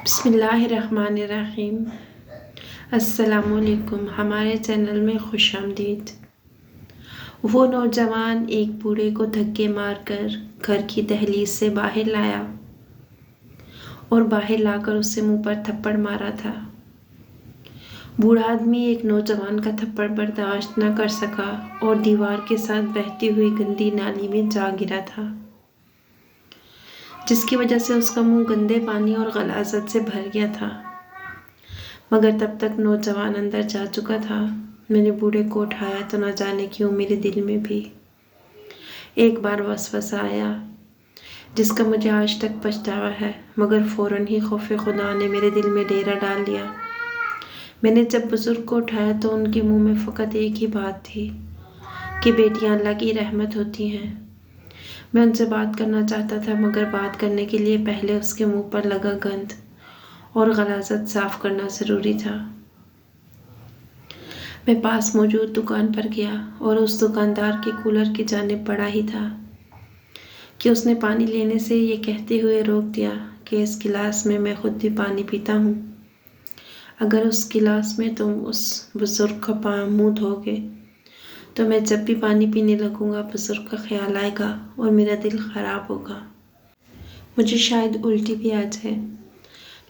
बिस्मिल्लाहिर्रहमानिर्रहीम। अस्सलामुअलैकुम। हमारे चैनल में खुशामदीद। वो नौजवान एक बूढ़े को धक्के मारकर घर की दहलीज से बाहर लाया और बाहर लाकर उससे मुंह पर थप्पड़ मारा था। बूढ़ा आदमी एक नौजवान का थप्पड़ बर्दाश्त न कर सका और दीवार के साथ बहती हुई गंदी नाली में जा गिरा था, जिसकी वजह से उसका मुंह गंदे पानी और गलाज़त से भर गया था। मगर तब तक नौजवान अंदर जा चुका था। मैंने बूढ़े को उठाया तो न जाने क्यों मेरे दिल में भी एक बार वसवसा आया, जिसका मुझे आज तक पछतावा है। मगर फ़ौरन ही खौफ़े खुदा ने मेरे दिल में डेरा डाल लिया। मैंने जब बुज़ुर्ग को उठाया तो उनके मुंह में फ़कत एक ही बात थी कि बेटियां अल्लाह की रहमत होती हैं। मैं उनसे बात करना चाहता था, मगर बात करने के लिए पहले उसके मुंह पर लगा गंद और गलाज़त साफ़ करना ज़रूरी था। मैं पास मौजूद दुकान पर गया और उस दुकानदार के कूलर की जानिब बढ़ा ही था कि उसने पानी लेने से ये कहते हुए रोक दिया कि इस गिलास में मैं खुद भी पानी पीता हूँ। अगर उस गिलास में तुम उस बुज़ुर्ग का मुँह धोगे तो मैं जब भी पानी पीने लगूंगा बुज़ुर्ग का ख्याल आएगा और मेरा दिल ख़राब होगा। मुझे शायद उल्टी भी आ जाए।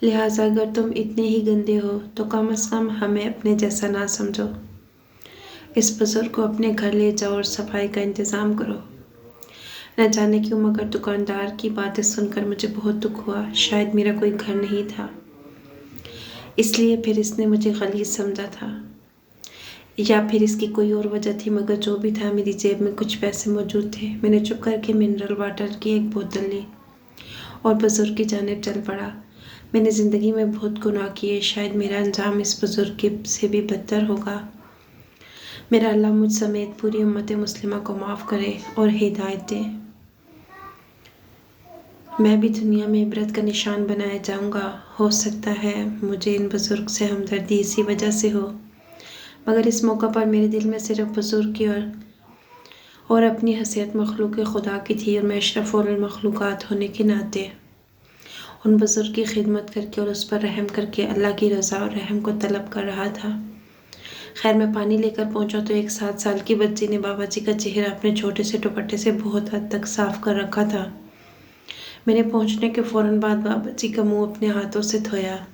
लिहाजा अगर तुम इतने ही गंदे हो तो कम से कम हमें अपने जैसा ना समझो। इस बुज़ुर्ग को अपने घर ले जाओ और सफाई का इंतज़ाम करो। न जाने क्यों मगर दुकानदार की बातें सुनकर मुझे बहुत दुख हुआ। शायद मेरा कोई घर नहीं था, इसलिए फिर इसने मुझे गलीज़ समझा था, या फिर इसकी कोई और वजह थी। मगर जो भी था, मेरी जेब में कुछ पैसे मौजूद थे। मैंने चुप करके मिनरल वाटर की एक बोतल ली और बुज़ुर्ग की जानिब चल पड़ा। मैंने ज़िंदगी में बहुत गुनाह किए, शायद मेरा अंजाम इस बुज़ुर्ग से भी बदतर होगा। मेरा अल्लाह मुझ समेत पूरी उम्मत मुस्लिमा को माफ़ करे और हिदायत दे। मैं भी दुनिया में इबरत का निशान बनाया जाऊंगा। हो सकता है मुझे इन बुज़ुर्ग से हमदर्दी इसी वजह से हो, मगर इस मौका पर मेरे दिल में सिर्फ बुज़ुर्ग की और अपनी हैसियत मखलूक खुदा की थी। और मैं अशरफुल मखलूक़ात होने के नाते उन बुज़ुर्ग की खिदमत करके और उस पर रहम करके अल्लाह की रज़ा और रहम को तलब कर रहा था। खैर, मैं पानी लेकर पहुंचा तो एक 7 साल की बच्ची ने बाबा जी का चेहरा अपने छोटे से दुपट्टे से बहुत हद तक साफ कर रखा था। मैंने पहुंचने के फ़ौरन बाद बाबा जी का मुंह अपने हाथों से धोया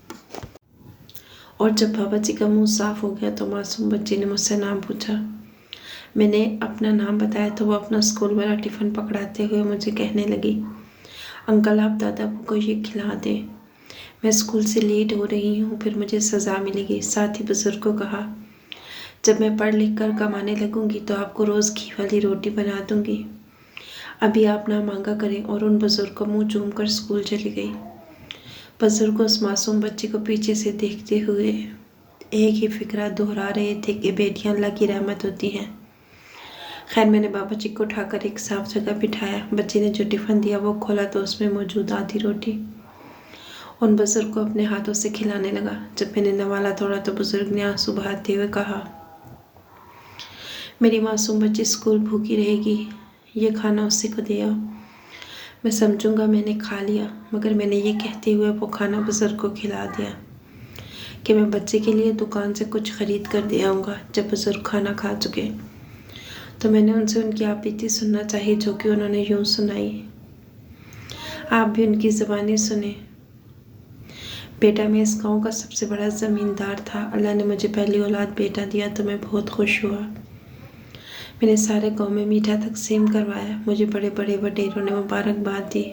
और जब बाबा जी का मुंह साफ हो गया तो मासूम बच्ची ने मुझसे नाम पूछा। मैंने अपना नाम बताया तो वो अपना स्कूल वाला टिफ़िन पकड़ाते हुए मुझे कहने लगी, अंकल आप दादा को ये खिला दें, मैं स्कूल से लेट हो रही हूँ, फिर मुझे सज़ा मिलेगी। साथ ही बुज़ुर्ग को कहा, जब मैं पढ़ लिख कर कमाने लगूंगी तो आपको रोज़ घी वाली रोटी बना दूंगी। अभी आप ना मांगा करें। और उन बुज़ुर्ग को मुँह चूम कर स्कूल चली गई। बुज़ुर्ग उस मासूम बच्ची को पीछे से देखते हुए एक ही फिक्रा दोहरा रहे थे कि बेटियां अल्लाह की रहमत होती हैं। खैर, मैंने बाबा जी को उठाकर एक साफ जगह बिठाया। बच्ची ने जो टिफ़िन दिया वो खोला तो उसमें मौजूद आधी रोटी उन बुज़ुर्ग को अपने हाथों से खिलाने लगा। जब मैंने नवाला तोड़ा तो बुज़ुर्ग ने आंसू बहाते हुए कहा, मेरी मासूम बच्ची स्कूल भूखी रहेगी, ये खाना उसी को दिया, मैं समझूंगा मैंने खा लिया। मगर मैंने ये कहते हुए वो खाना बुज़ुर्ग को खिला दिया कि मैं बच्चे के लिए दुकान से कुछ ख़रीद कर दे आऊँगा। जब बुज़ुर्ग खाना खा चुके तो मैंने उनसे उनकी आपबीती सुनना चाहिए, जो कि उन्होंने यूँ सुनाई। आप भी उनकी ज़बानी सुने। बेटा, मैं इस गांव का सबसे बड़ा ज़मींदार था। अल्लाह ने मुझे पहली औलाद बेटा दिया तो मैं बहुत खुश हुआ। मैंने सारे गांव में मीठा तकसीम करवाया। मुझे बड़े बड़े वडेरों ने मुबारकबाद दी।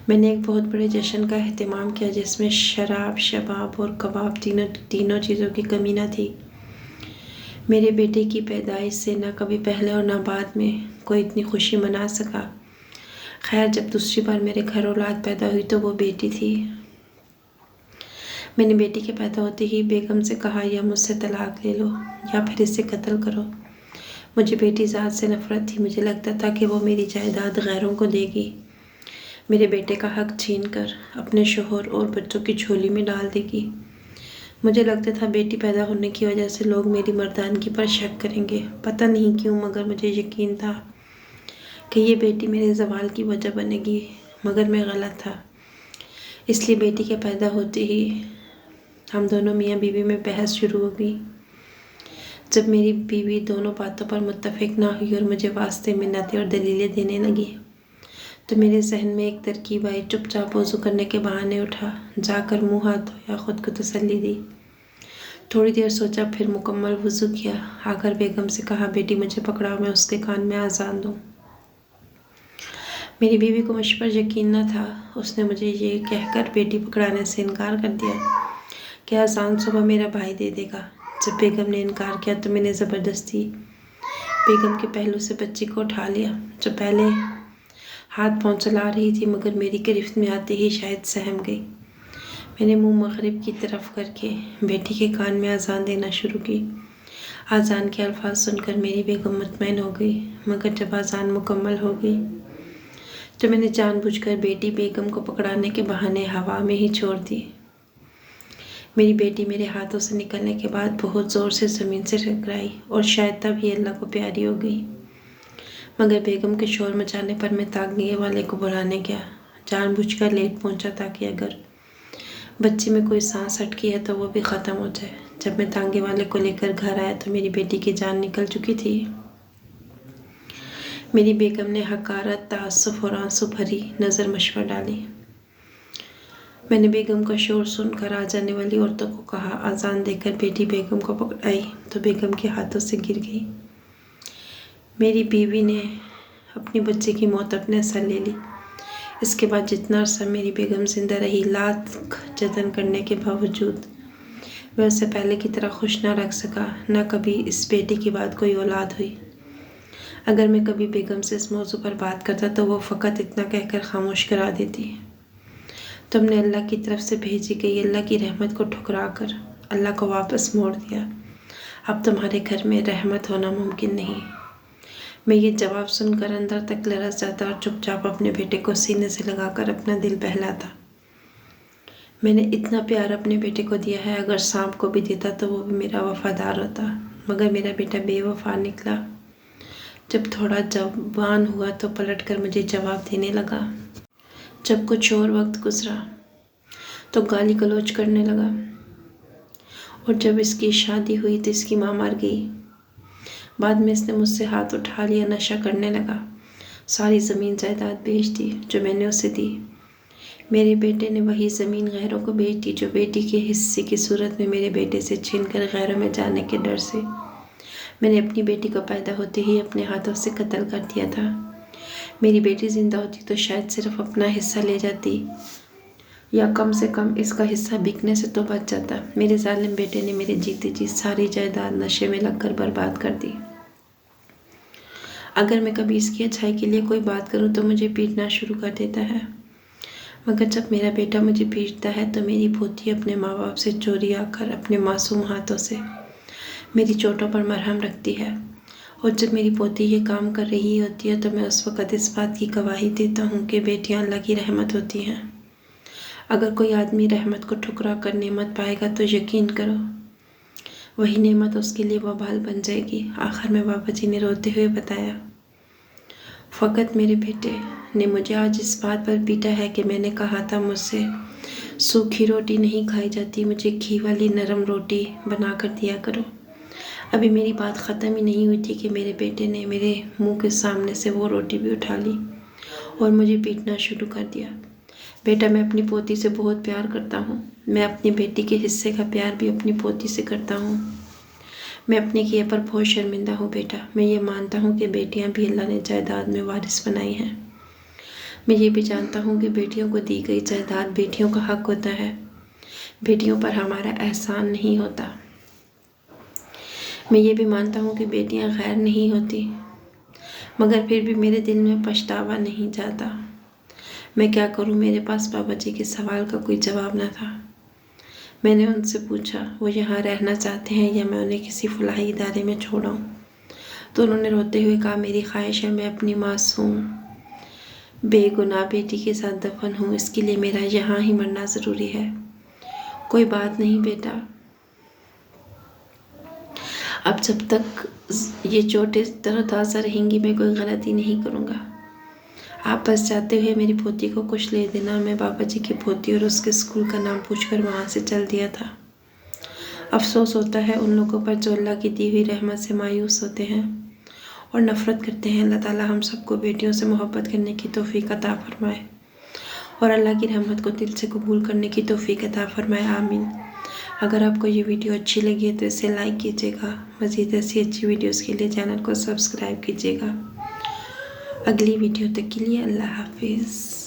मैंने एक बहुत बड़े जश्न का एहतमाम किया जिसमें शराब, शबाब और कबाब तीनों चीज़ों की कमी न थी। मेरे बेटे की पैदाइश से न कभी पहले और न बाद में कोई इतनी खुशी मना सका। खैर, जब दूसरी बार मेरे घर औलाद पैदा हुई तो वो बेटी थी। मैंने बेटी के पैदा होते ही बेगम से कहा, या मुझसे तलाक ले लो या फिर इससे कत्ल करो। मुझे बेटी ज़ात से नफ़रत थी। मुझे लगता था कि वो मेरी जायदाद गैरों को देगी, मेरे बेटे का हक छीन कर अपने शोहर और बच्चों की झोली में डाल देगी। मुझे लगता था बेटी पैदा होने की वजह से लोग मेरी मर्दानगी पर शक करेंगे। पता नहीं क्यों, मगर मुझे यकीन था कि ये बेटी मेरे ज़वाल की वजह बनेगी। मगर मैं गलत था। इसलिए बेटी के पैदा होते ही हम दोनों मियाँ बीवी में बहस शुरू हो गई। जब मेरी बीवी दोनों बातों पर मुत्तफिक ना हुई और मुझे वास्ते मिन्नतें और दलीलें देने लगी, तो मेरे जहन में एक तरकीब आई। चुपचाप वज़ू करने के बहाने उठा, जाकर मुंह हाथ धोया, खुद को तसल्ली दी। थोड़ी देर सोचा, फिर मुकम्मल वज़ू किया। आकर बेगम से कहा, बेटी मुझे पकड़ाओ, मैं उसके कान में आज़ान दूँ। मेरी बीवी को मुझ पर यकीन न था। उसने मुझे ये कहकर बेटी पकड़ाने से इनकार कर दिया कि आज़ान सुबह मेरा भाई दे देगा। जब बेगम ने इनकार किया तो मैंने ज़बरदस्ती बेगम के पहलू से बच्ची को उठा लिया, जो पहले हाथ पाँव चला रही थी मगर मेरी गिरफ्त में आते ही शायद सहम गई। मैंने मुंह मगरिब की तरफ करके बेटी के कान में आज़ान देना शुरू की। आज़ान के अल्फाज सुनकर मेरी बेगम मुतमईन हो गई, मगर जब आज़ान मुकम्मल हो गई तो मैंने जानबूझकर बेटी बेगम को पकड़ाने के बहाने हवा में ही छोड़ दी। मेरी बेटी मेरे हाथों से निकलने के बाद बहुत ज़ोर से ज़मीन से टकराई और शायद तब ही अल्लाह को प्यारी हो गई। मगर बेगम के शोर मचाने पर मैं ताकने वाले को बुलाने गया। जानबूझकर लेट पहुंचा ताकि अगर बच्चे में कोई सांस अटकी है तो वो भी ख़त्म हो जाए। जब मैं तांगे वाले को लेकर घर आया तो मेरी बेटी की जान निकल चुकी थी। मेरी बेगम ने हकारत, ताअस्सुफ़ और आंसू भरी नज़र मुझ पर डाली। मैंने बेगम का शोर सुनकर आ जाने वाली औरतों को कहा, आज़ान देकर बेटी बेगम को पकड़ाई तो बेगम के हाथों से गिर गई। मेरी बीवी ने अपनी बच्चे की मौत अपने सर ले ली। इसके बाद जितना अरसा मेरी बेगम जिंदा रही, लाख जतन करने के बावजूद मैं उससे पहले की तरह खुश ना रख सका। ना कभी इस बेटी के बाद कोई औलाद हुई। अगर मैं कभी बेगम से इस मौजू पर बात करता तो वो फ़कत इतना कहकर खामोश करा देती, तुमने अल्लाह की तरफ से भेजी गई अल्लाह की रहमत को ठुकरा कर अल्लाह को वापस मोड़ दिया। अब तुम्हारे घर में रहमत होना मुमकिन नहीं। मैं ये जवाब सुनकर अंदर तक लरस जाता और चुपचाप अपने बेटे को सीने से लगाकर अपना दिल बहलाता। मैंने इतना प्यार अपने बेटे को दिया है, अगर सांप को भी देता तो वो भी मेरा वफादार होता। मगर मेरा बेटा बेवफा निकला। जब थोड़ा जवान हुआ तो पलट कर मुझे जवाब देने लगा। जब कुछ और वक्त गुजरा तो गाली गलौज करने लगा, और जब इसकी शादी हुई तो इसकी माँ मर गई। बाद में इसने मुझसे हाथ उठा लिया, नशा करने लगा, सारी ज़मीन जायदाद बेच दी जो मैंने उसे दी। मेरे बेटे ने वही ज़मीन गैरों को बेच दी जो बेटी के हिस्से की सूरत में मेरे बेटे से छीनकर गैरों में जाने के डर से मैंने अपनी बेटी को पैदा होते ही अपने हाथों से कत्ल कर दिया था। मेरी बेटी ज़िंदा होती तो शायद सिर्फ अपना हिस्सा ले जाती, या कम से कम इसका हिस्सा बिकने से तो बच जाता। मेरे जालिम बेटे ने मेरे जीते जी सारी जायदाद नशे में लगकर बर्बाद कर दी। अगर मैं कभी इसकी अच्छाई के लिए कोई बात करूं तो मुझे पीटना शुरू कर देता है। मगर जब मेरा बेटा मुझे पीटता है तो मेरी पोती अपने माँ बाप से चोरी आकर अपने मासूम हाथों से मेरी चोटों पर मरहम रखती है। और जब मेरी पोती ये काम कर रही होती है तो मैं उस वक़्त इस बात की गवाही देता हूँ कि बेटियाँ अल्लाह की रहमत होती हैं। अगर कोई आदमी रहमत को ठुकरा कर नेमत पाएगा तो यकीन करो वही नेमत उसके लिए वबाल बन जाएगी। आखिर में बाबा जी ने रोते हुए बताया, फ़कत मेरे बेटे ने मुझे आज इस बात पर पीटा है कि मैंने कहा था मुझसे सूखी रोटी नहीं खाई जाती, मुझे घी वाली नरम रोटी बना कर दिया करो। अभी मेरी बात ख़त्म ही नहीं हुई थी कि मेरे बेटे ने मेरे मुंह के सामने से वो रोटी भी उठा ली और मुझे पीटना शुरू कर दिया। बेटा, मैं अपनी पोती से बहुत प्यार करता हूँ। मैं अपनी बेटी के हिस्से का प्यार भी अपनी पोती से करता हूँ। मैं अपने किए पर बहुत शर्मिंदा हूँ बेटा। मैं ये मानता हूँ कि बेटियाँ भी अल्लाह ने जायदाद में वारिस बनाई हैं। मैं ये भी जानता हूँ कि बेटियों को दी गई जायदाद बेटियों का हक होता है, बेटियों पर हमारा एहसान नहीं होता। मैं ये भी मानता हूँ कि बेटियाँ गैर नहीं होती, मगर फिर भी मेरे दिल में पछतावा नहीं जाता। मैं क्या करूँ, मेरे पास बाबा जी के सवाल का कोई जवाब न था। मैंने उनसे पूछा वो यहाँ रहना चाहते हैं या मैं उन्हें किसी फलाही इदारे में छोड़ाऊँ, तो उन्होंने रोते हुए कहा, मेरी ख्वाहिश है मैं अपनी मासूम बेगुनाह बेटी के साथ दफन हूँ, इसके लिए मेरा यहाँ ही मरना ज़रूरी है। कोई बात नहीं बेटा, अब जब तक ये चोटें तरोताज़ा रहेंगी मैं कोई गलती नहीं करूँगा। आप बस जाते हुए मेरी पोती को कुछ ले देना। मैं बाबा जी की पोती और उसके स्कूल का नाम पूछकर वहाँ से चल दिया था। अफसोस होता है उन लोगों पर जो अल्लाह की दी हुई रहमत से मायूस होते हैं और नफ़रत करते हैं। अल्लाह ताला हम सबको बेटियों से मोहब्बत करने की तौफीक अता फरमाए और अल्लाह की रहमत को दिल से कबूल करने की तौफीक अता फरमाए, आमीन। अगर आपको ये वीडियो अच्छी लगी है तो इसे लाइक कीजिएगा। मज़ीद ऐसी अच्छी वीडियोज़ के लिए चैनल को सब्सक्राइब कीजिएगा। अगली वीडियो तक के लिए अल्लाह हाफिज़।